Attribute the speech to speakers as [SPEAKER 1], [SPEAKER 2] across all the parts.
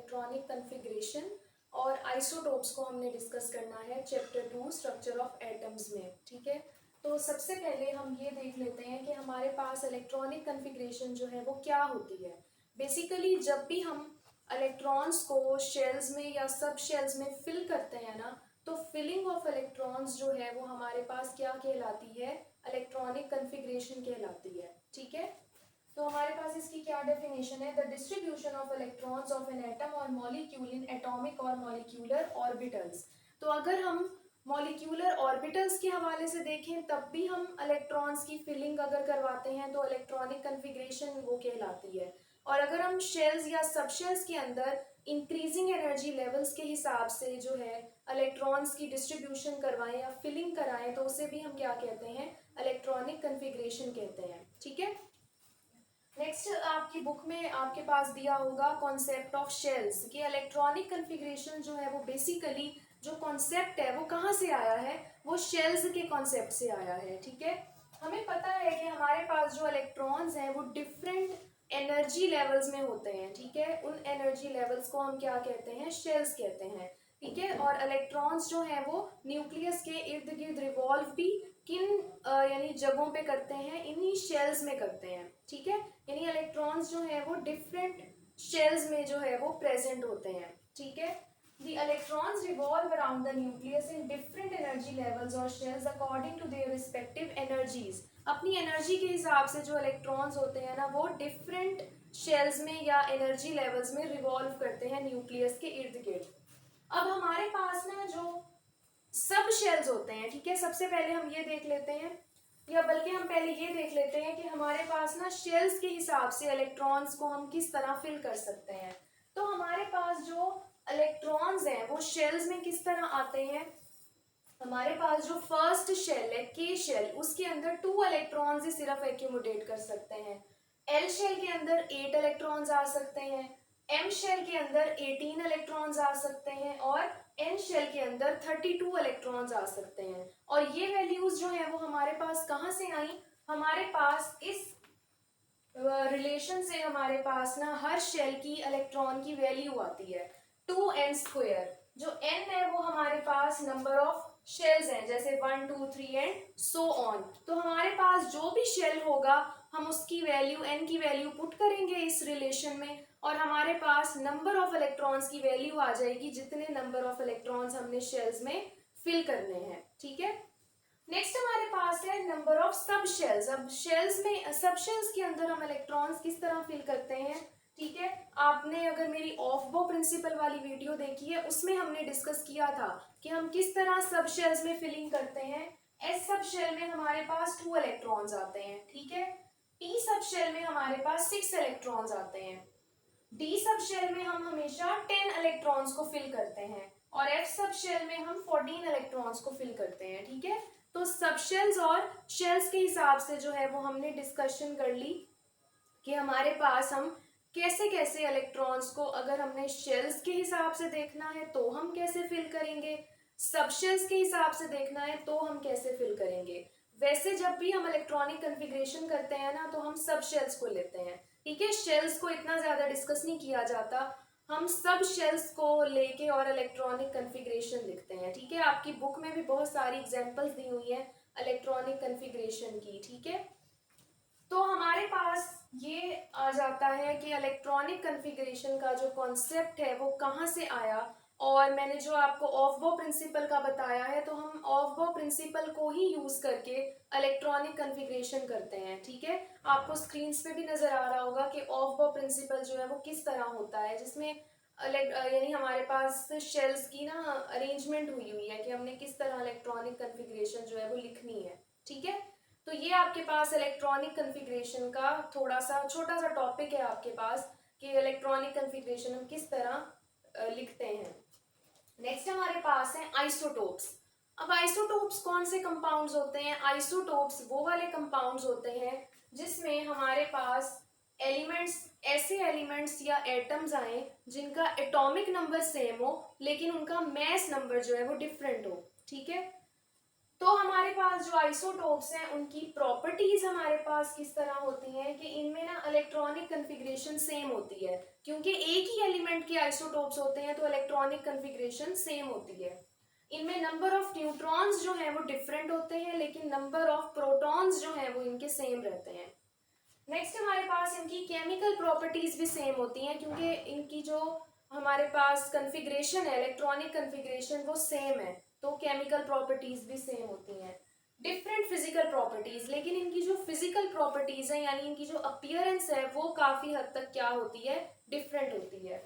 [SPEAKER 1] Electronic configuration और isotopes को हमने डिस्कस करना है चैप्टर 2 स्ट्रक्चर ऑफ एटम्स में। ठीक है, तो सबसे पहले हम ये देख लेते हैं कि हमारे पास इलेक्ट्रॉनिक कन्फिग्रेशन जो है वो क्या होती है। बेसिकली जब भी हम इलेक्ट्रॉन्स को शेल्स में या सब शेल्स में फिल करते हैं ना, तो फिलिंग ऑफ इलेक्ट्रॉन्स जो है वो हमारे पास क्या कहलाती है, इलेक्ट्रॉनिक कन्फिग्रेशन कहलाती है। ठीक है, तो हमारे पास इसकी क्या डेफिनेशन है, the distribution of electrons of an atom और मॉलिक्यूल इन एटॉमिक और मॉलिक्यूलर ऑर्बिटल्स। तो अगर हम मॉलिक्यूलर ऑर्बिटल्स के हवाले से देखें तब भी हम इलेक्ट्रॉन्स की फिलिंग अगर करवाते हैं तो इलेक्ट्रॉनिक कन्फिग्रेशन वो कहलाती है। और अगर हम शेल्स या सब शेल्स के अंदर इंक्रीजिंग एनर्जी लेवल्स के हिसाब से जो है इलेक्ट्रॉन्स की डिस्ट्रीब्यूशन करवाएं या फिलिंग कराएं तो उसे भी हम क्या कहते हैं, इलेक्ट्रॉनिक कन्फिग्रेशन कहते हैं। ठीक है, नेक्स्ट आपकी बुक में आपके पास दिया होगा कॉन्सेप्ट ऑफ शेल्स कि इलेक्ट्रॉनिक कन्फिग्रेशन जो है वो बेसिकली जो कॉन्सेप्ट है वो कहाँ से आया है, वो शेल्स के कॉन्सेप्ट से आया है। ठीक है, हमें पता है कि हमारे पास जो इलेक्ट्रॉन्स हैं वो डिफरेंट एनर्जी लेवल्स में होते हैं। ठीक है, उन एनर्जी लेवल्स को हम क्या कहते हैं, शेल्स कहते हैं। ठीक है, और इलेक्ट्रॉन्स जो हैं वो न्यूक्लियस के इर्द गिर्द रिवॉल्व भी किन यानी जगहों पे करते हैं, इन्हीं शेल्स में करते हैं। ठीक है, यानी इलेक्ट्रॉन्स जो है वो डिफरेंट शेल्स में जो है वो प्रेजेंट होते हैं। ठीक है, the electrons revolve around the nucleus in different energy levels or shells according to their respective energies। अपनी एनर्जी के हिसाब से जो इलेक्ट्रॉन्स होते हैं ना वो डिफरेंट शेल्स में या एनर्जी लेवल्स में रिवॉल्व करते हैं न्यूक्लियस के इर्द गिर्द। अब हमारे पास ना जो सब शेल्स होते हैं, ठीक है, सबसे पहले हम ये देख लेते हैं, या बल्कि हम पहले ये देख लेते हैं कि हमारे पास ना शेल्स के हिसाब से इलेक्ट्रॉन्स को हम किस तरह फिल कर सकते हैं। तो हमारे पास जो इलेक्ट्रॉन्स हैं वो शेल्स में किस तरह आते हैं, हमारे पास जो फर्स्ट शेल है के शेल, उसके अंदर 2 इलेक्ट्रॉन्स ही सिर्फ एक्यूमुलेट कर सकते हैं। एल शेल के अंदर 8 इलेक्ट्रॉन्स आ सकते हैं, एम शेल के अंदर 18 इलेक्ट्रॉन्स आ सकते हैं और एन शेल के अंदर 32 इलेक्ट्रॉन्स आ सकते हैं। और ये वैल्यूज जो है वो हमारे पास कहाँ से आई, हमारे पास इस रिलेशन से हमारे पास ना हर शेल की इलेक्ट्रॉन की वैल्यू आती है 2n²। जो n है वो हमारे पास नंबर ऑफ शेल्स हैं, जैसे 1 2 3 एंड सो ऑन। तो हमारे पास जो भी शेल होगा हम उसकी वैल्यू n की वैल्यू पुट करेंगे इस रिलेशन में और हमारे पास नंबर ऑफ इलेक्ट्रॉन्स की वैल्यू आ जाएगी जितने नंबर ऑफ इलेक्ट्रॉन्स हमने शेल्स में फिल करने हैं। ठीक है, नेक्स्ट हमारे पास है नंबर ऑफ सब शेल्स। अब शेल्स में, सब शेल्स के अंदर हम इलेक्ट्रॉन्स किस तरह फिल करते हैं। ठीक है, आपने अगर मेरी ऑफ बो प्रिंसिपल वाली वीडियो देखी है उसमें हमने डिस्कस किया था कि हम किस तरह सब शेल्स में फिलिंग करते हैं। एस सब शेल में हमारे पास 2 इलेक्ट्रॉन्स आते हैं। ठीक है, टी सब शेल में हमारे पास 6 इलेक्ट्रॉन्स आते हैं, डी सब शेल में हम हमेशा 10 इलेक्ट्रॉन्स को फिल करते हैं और एफ सब शेल में हम 14 इलेक्ट्रॉन्स को फिल करते हैं। ठीक है, तो सब शेल्स और शेल्स के हिसाब से जो है वो हमने डिस्कशन कर ली कि हमारे पास हम कैसे कैसे इलेक्ट्रॉन्स को, अगर हमने शेल्स के हिसाब से देखना है तो हम कैसे फिल करेंगे, सब शेल्स के हिसाब से देखना है तो हम कैसे फिल करेंगे। वैसे जब भी हम इलेक्ट्रॉनिक कन्फिग्रेशन करते हैं ना तो हम सब शेल्स को लेते हैं। ठीक है, शेल्स को इतना ज्यादा डिस्कस नहीं किया जाता, हम सब शेल्स को लेके और इलेक्ट्रॉनिक कन्फिग्रेशन लिखते हैं। ठीक है, आपकी बुक में भी बहुत सारी एग्जांपल्स दी हुई है इलेक्ट्रॉनिक कन्फिग्रेशन की। ठीक है, तो हमारे पास ये आ जाता है कि इलेक्ट्रॉनिक कन्फिग्रेशन का जो कॉन्सेप्ट है वो कहाँ से आया। और मैंने जो आपको ऑफ बो प्रिंसिपल का बताया है तो हम ऑफ बो प्रिंसिपल को ही यूज करके इलेक्ट्रॉनिक कन्फिग्रेशन करते हैं। ठीक है, आपको स्क्रीन पे भी नजर आ रहा होगा कि ऑफ बो प्रिंसिपल जो है वो किस तरह होता है, जिसमें यानी हमारे पास शेल्स की ना अरेंजमेंट हुई हुई है कि हमने किस तरह इलेक्ट्रॉनिक कन्फिग्रेशन जो है वो लिखनी है। ठीक है, तो ये आपके पास इलेक्ट्रॉनिक कन्फिग्रेशन का थोड़ा सा छोटा सा टॉपिक है आपके पास कि इलेक्ट्रॉनिक कन्फिग्रेशन हम किस तरह लिखते हैं। नेक्स्ट हमारे पास है आइसोटोप्स। अब आइसोटोप्स कौन से कंपाउंड्स होते हैं, आइसोटोप्स वो वाले कंपाउंड्स होते हैं जिसमें हमारे पास एलिमेंट्स, ऐसे एलिमेंट्स या एटम्स आए जिनका एटॉमिक नंबर सेम हो लेकिन उनका मैस नंबर जो है वो डिफरेंट हो। ठीक है, तो हमारे पास जो आइसोटोप्स हैं उनकी प्रॉपर्टीज हमारे पास किस तरह होती हैं कि इनमें ना इलेक्ट्रॉनिक कन्फिग्रेशन सेम होती है। क्योंकि एक ही एलिमेंट के आइसोटोप्स होते हैं तो इलेक्ट्रॉनिक कन्फिग्रेशन सेम होती है। इनमें नंबर ऑफ न्यूट्रॉन्स जो हैं वो डिफरेंट होते हैं, लेकिन नंबर ऑफ प्रोटॉन्स जो हैं वो इनके सेम रहते हैं। नेक्स्ट हमारे पास इनकी केमिकल प्रॉपर्टीज भी सेम होती हैं, क्योंकि इनकी जो हमारे पास कन्फिग्रेशन है, इलेक्ट्रॉनिक कन्फिग्रेशन, वो सेम है, तो केमिकल प्रॉपर्टीज भी सेम होती हैं। डिफरेंट फिजिकल प्रॉपर्टीज, लेकिन इनकी जो फिजिकल प्रॉपर्टीज है यानी इनकी जो अपीयरेंस है वो काफी हद तक क्या होती है, डिफरेंट होती है।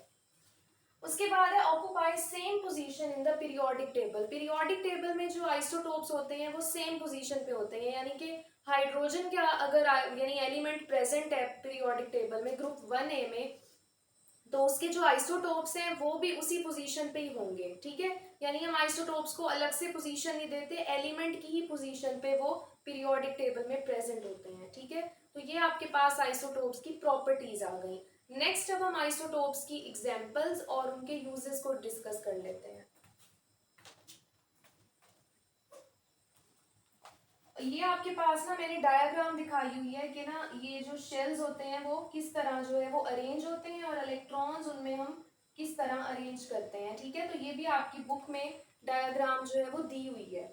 [SPEAKER 1] उसके बाद है occupy same position in the periodic table. Periodic table में जो आइसोटोप्स होते हैं वो सेम पोजीशन पे होते हैं, यानी कि हाइड्रोजन का अगर यानी एलिमेंट प्रेजेंट है पीरियोडिक टेबल में ग्रुप 1A में, तो उसके जो आइसोटोप्स हैं वो भी उसी पोजीशन पे ही होंगे। ठीक है, यानी हम आइसोटोप्स को अलग से पोजीशन नहीं देते, एलिमेंट की ही पोजीशन पे वो पीरियोडिक टेबल में प्रेजेंट होते हैं। ठीक है, तो ये आपके पास आइसोटोप्स की प्रॉपर्टीज आ गई। नेक्स्ट अब हम आइसोटोप्स की एग्जांपल्स और उनके यूजेस को डिस्कस कर लेते हैं। ये आपके पास ना मैंने डायग्राम दिखाई हुई है कि ना ये जो शेल्स होते हैं वो किस तरह जो है वो अरेंज होते हैं और इलेक्ट्रॉन्स उनमें हम किस तरह अरेंज करते हैं। ठीक है, तो ये भी आपकी बुक में डायग्राम जो है वो दी हुई है।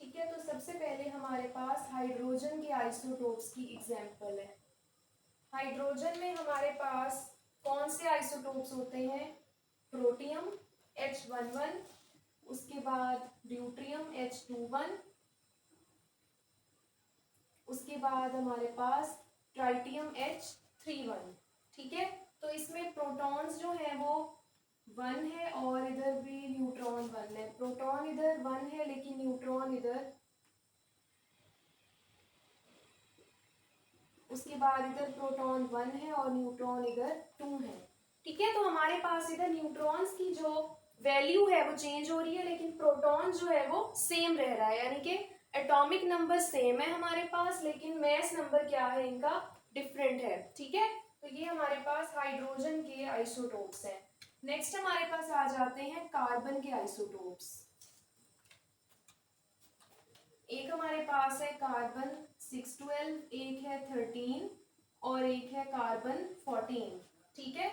[SPEAKER 1] ठीक है, तो सबसे पहले हमारे पास हाइड्रोजन के आइसोटोप्स की एग्जांपल है। हाइड्रोजन में हमारे पास कौन से आइसोटोप्स होते हैं, प्रोटियम H11, उसके बाद ड्यूट्रियम H21, उसके बाद हमारे पास ट्राइटियम H31। ठीक है, तो इसमें प्रोटॉन्स जो है वो 1 है और इधर भी न्यूट्रॉन 1 है। प्रोटॉन इधर 1 है लेकिन न्यूट्रॉन इधर, उसके बाद इधर प्रोटॉन 1 है और न्यूट्रॉन इधर 2 है। ठीक है, तो हमारे पास इधर न्यूट्रॉन्स की जो वैल्यू है वो चेंज हो रही है, लेकिन प्रोटॉन जो है वो सेम रह रहा है, यानी कि एटॉमिक नंबर सेम है हमारे पास, लेकिन मैस नंबर क्या है इनका, डिफरेंट है। ठीक है, तो ये हमारे पास हाइड्रोजन के आइसोटोप्स हैं। नेक्स्ट हमारे पास आ जाते हैं कार्बन के आइसोटोप्स। एक हमारे पास है कार्बन 612, एक है 13 और एक है कार्बन 14। ठीक है,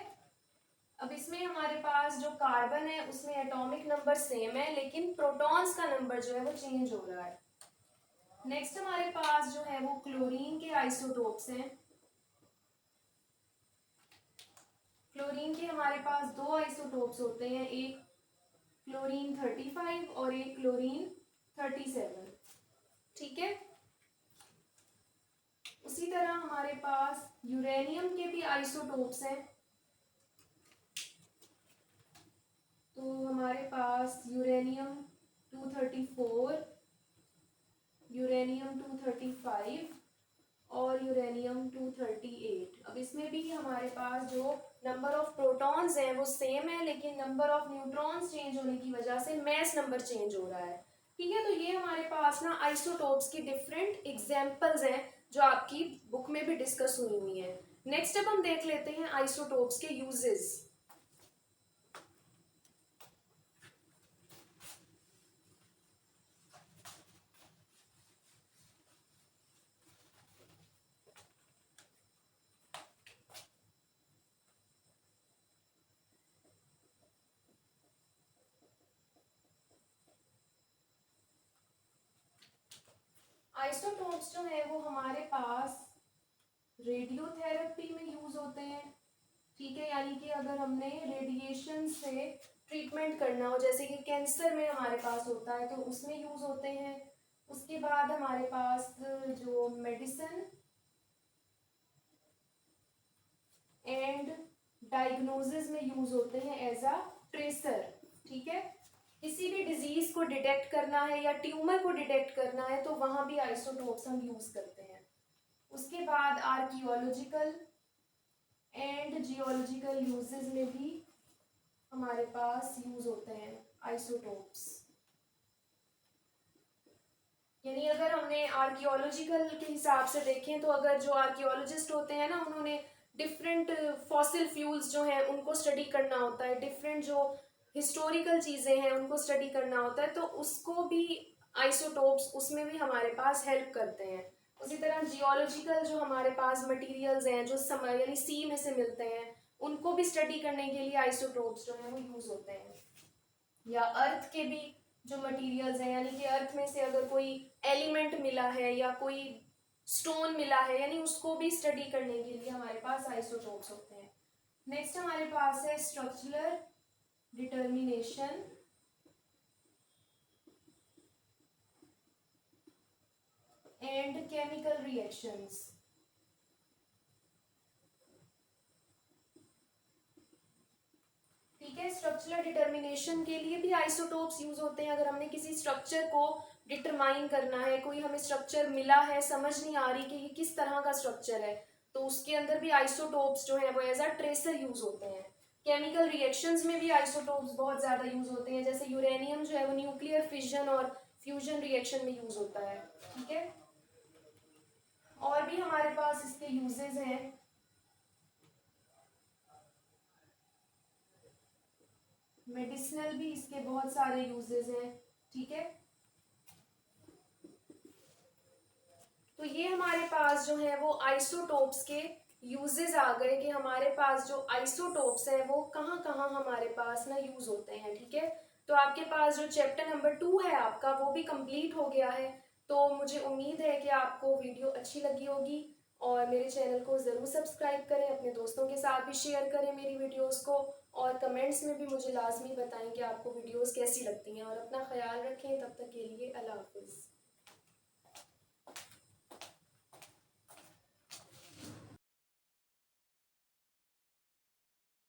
[SPEAKER 1] अब इसमें हमारे पास जो कार्बन है उसमें एटॉमिक नंबर सेम है, लेकिन प्रोटॉन्स का नंबर जो है वो चेंज हो रहा है। नेक्स्ट हमारे पास जो है वो क्लोरीन के आइसोटोप्स हैं। क्लोरीन के हमारे पास दो आइसोटोप्स होते हैं, एक क्लोरीन 35 और एक क्लोरीन 37। ठीक है, उसी तरह हमारे पास यूरेनियम के भी आइसोटोप्स हैं। तो हमारे पास यूरेनियम 234, यूरेनियम 235 और यूरेनियम 238। अब इसमें भी हमारे पास जो नंबर ऑफ प्रोटॉन्स हैं वो सेम है, लेकिन नंबर ऑफ न्यूट्रॉन्स चेंज होने की वजह से मैस नंबर चेंज हो रहा है। ठीक है, तो ये हमारे पास ना आइसोटोप्स की डिफरेंट एग्जांपल्स हैं जो आपकी बुक में भी डिस्कस हुई हैं। नेक्स्ट अब हम देख लेते हैं आइसोटोप्स के यूजेस। आइसोटोप्स जो है वो हमारे पास रेडियोथेरेपी में यूज होते हैं। ठीक है, यानी कि अगर हमने रेडिएशन से ट्रीटमेंट करना हो, जैसे कि कैंसर में हमारे पास होता है, तो उसमें यूज होते हैं। उसके बाद हमारे पास जो मेडिसिन एंड डायग्नोसिस में यूज होते हैं एज अ ट्रेसर। ठीक है, किसी भी डिजीज को डिटेक्ट करना है या ट्यूमर को डिटेक्ट करना है तो वहां भी आइसोटोप्स हम यूज करते हैं। उसके बाद आर्कियोलॉजिकल एंड जियोलॉजिकल यूजेस में भी हमारे पास यूज होते हैं आइसोटोप्स। यानी अगर हमने आर्कियोलॉजिकल के हिसाब से देखें तो अगर जो आर्कियोलॉजिस्ट होते हैं ना उन्होंने डिफरेंट फॉसिल फ्यूल्स जो हैं उनको स्टडी करना होता है, डिफरेंट जो हिस्टोरिकल चीज़ें हैं उनको स्टडी करना होता है, तो उसको भी आइसोटोप्स उसमें भी हमारे पास हेल्प करते हैं। उसी तरह जियोलॉजिकल जो हमारे पास मटेरियल्स हैं जो समय यानी सी में से मिलते हैं उनको भी स्टडी करने के लिए आइसोटोप्स जो है वो यूज़ होते हैं। या अर्थ के भी जो मटेरियल्स हैं यानी कि अर्थ में से अगर कोई एलिमेंट मिला है या कोई स्टोन मिला है यानी उसको भी स्टडी करने के लिए हमारे पास आइसोटोप्स होते हैं। नेक्स्ट हमारे पास है structural determination and chemical reactions. ठीक है, स्ट्रक्चरल डिटर्मिनेशन के लिए भी आइसोटोप्स यूज होते हैं। अगर हमने किसी स्ट्रक्चर को डिटरमाइन करना है, कोई हमें स्ट्रक्चर मिला है, समझ नहीं आ रही कि ये किस तरह का स्ट्रक्चर है, तो उसके अंदर भी आइसोटोप्स जो है वो एज अ ट्रेसर यूज होते हैं। केमिकल रिएक्शंस में भी आइसोटोप्स बहुत ज़्यादा यूज होते हैं, जैसे यूरेनियम जो है वो न्यूक्लियर फिजन और फ्यूजन रिएक्शन में यूज होता है। ठीक है, और भी हमारे पास इसके यूजेस हैं। मेडिसिनल भी इसके बहुत सारे यूजेस हैं। ठीक है, तो ये हमारे पास जो है वो आइसोटोप्स के यूजेस आ गए कि हमारे पास जो आइसोटोप्स हैं वो कहाँ कहाँ हमारे पास ना यूज होते हैं। ठीक है, तो आपके पास जो चैप्टर नंबर 2 है आपका वो भी कंप्लीट हो गया है। तो मुझे उम्मीद है कि आपको वीडियो अच्छी लगी होगी और मेरे चैनल को ज़रूर सब्सक्राइब करें, अपने दोस्तों के साथ भी शेयर करें मेरी वीडियोस को, और कमेंट्स में भी मुझे लाजमी बताएं कि आपको वीडियोस कैसी लगती हैं। और अपना ख्याल रखें, तब तक के लिए अल्लाह हाफ़िज़।